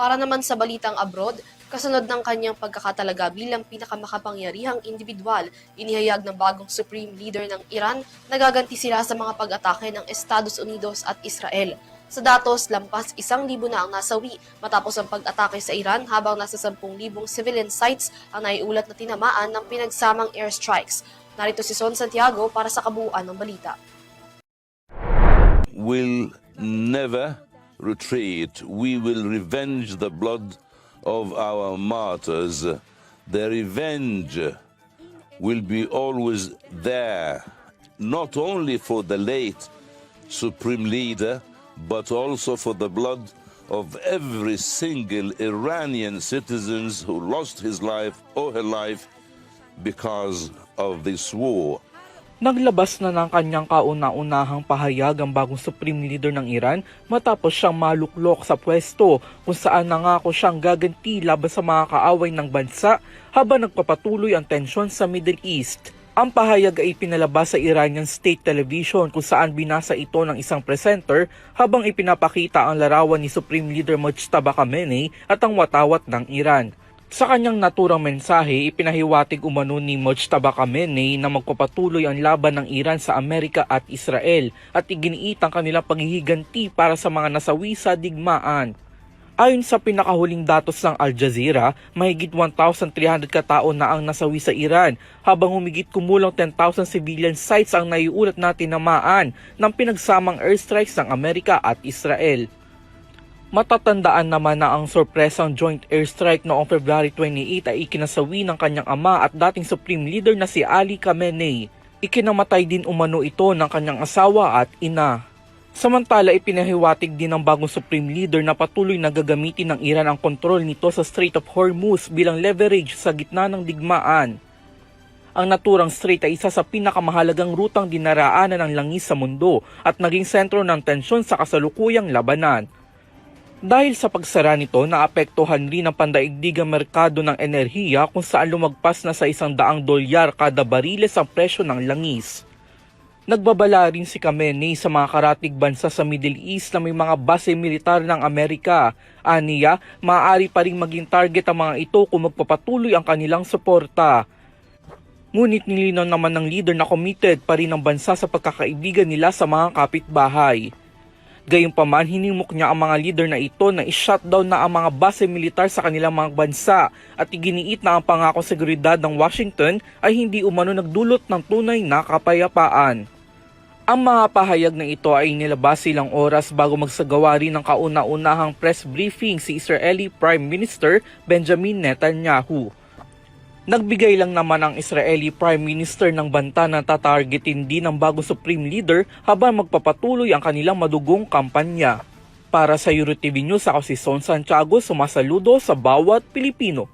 Para naman sa balitang abroad, kasunod ng kanyang pagkakatalaga bilang pinakamakapangyarihang individual, inihayag ng bagong Supreme Leader ng Iran na gaganti sila sa mga pag-atake ng Estados Unidos at Israel. Sa datos, lampas 1,000 na ang nasawi matapos ang pag-atake sa Iran habang nasa 10,000 civilian sites ang naiulat na tinamaan ng pinagsamang airstrikes. Narito si Son Santiago para sa kabuuan ng balita. Will never retreat. We will revenge the blood of our martyrs. The revenge will be always there, not only for the late Supreme Leader, but also for the blood of every single Iranian citizen who lost his life or her life because of this war. Naglabas na ng kanyang kauna-unahang pahayag ang bagong Supreme Leader ng Iran matapos siyang maluklok sa pwesto kung saan nangako siyang gaganti laban sa mga kaaway ng bansa habang nagpapatuloy ang tensyon sa Middle East. Ang pahayag ay pinalabas sa Iranian State Television kung saan binasa ito ng isang presenter habang ipinapakita ang larawan ni Supreme Leader Mojtaba Khamenei at ang watawat ng Iran. Sa kanyang naturang mensahe, ipinahiwatig umano ni Mojtaba Khamenei na magpapatuloy ang laban ng Iran sa Amerika at Israel at iginiit ang kanilang paghihiganti para sa mga nasawi sa digmaan. Ayon sa pinakahuling datos ng Al Jazeera, mahigit 1,300 katao na ang nasawi sa Iran habang humigit kumulang 10,000 civilian sites ang naiulat na tinamaan ng pinagsamang airstrikes ng Amerika at Israel. Matatandaan naman na ang sorpresang joint airstrike noong February 28 ay ikinasawi ng kanyang ama at dating Supreme Leader na si Ali Khamenei. Ikinamatay din umano ito ng kanyang asawa at ina. Samantala, ipinahiwatig din ng bagong Supreme Leader na patuloy na gagamitin ng Iran ang kontrol nito sa Strait of Hormuz bilang leverage sa gitna ng digmaan. Ang naturang strait ay isa sa pinakamahalagang rutang dinaraanan ng langis sa mundo at naging sentro ng tensyon sa kasalukuyang labanan. Dahil sa pagsara nito, naapektuhan rin ang pandaigdigang merkado ng enerhiya kung saan lumagpas na sa $100 kada bariles ang presyo ng langis. Nagbabala rin si Khamenei sa mga karatig bansa sa Middle East na may mga base militar ng Amerika. Aniya, maaari pa rin maging target ang mga ito kung magpapatuloy ang kanilang suporta. Ngunit nilinaw naman ng leader na committed pa rin ang bansa sa pagkakaibigan nila sa mga kapitbahay. Gayunpaman, hinimok niya ang mga leader na ito na i-shutdown na ang mga base militar sa kanilang mga bansa at iginiit na ang pangako seguridad ng Washington ay hindi umano nagdulot ng tunay na kapayapaan. Ang mga pahayag na ito ay nilabas ilang oras bago magsagawa rin ng kauna-unahang press briefing si Israeli Prime Minister Benjamin Netanyahu. Nagbigay lang naman ang Israeli Prime Minister ng banta na tatargetin din ng bagong Supreme Leader habang magpapatuloy ang kanilang madugong kampanya. Para sa EuroTV News, ako si Son Santiago, sumasaludo sa bawat Pilipino.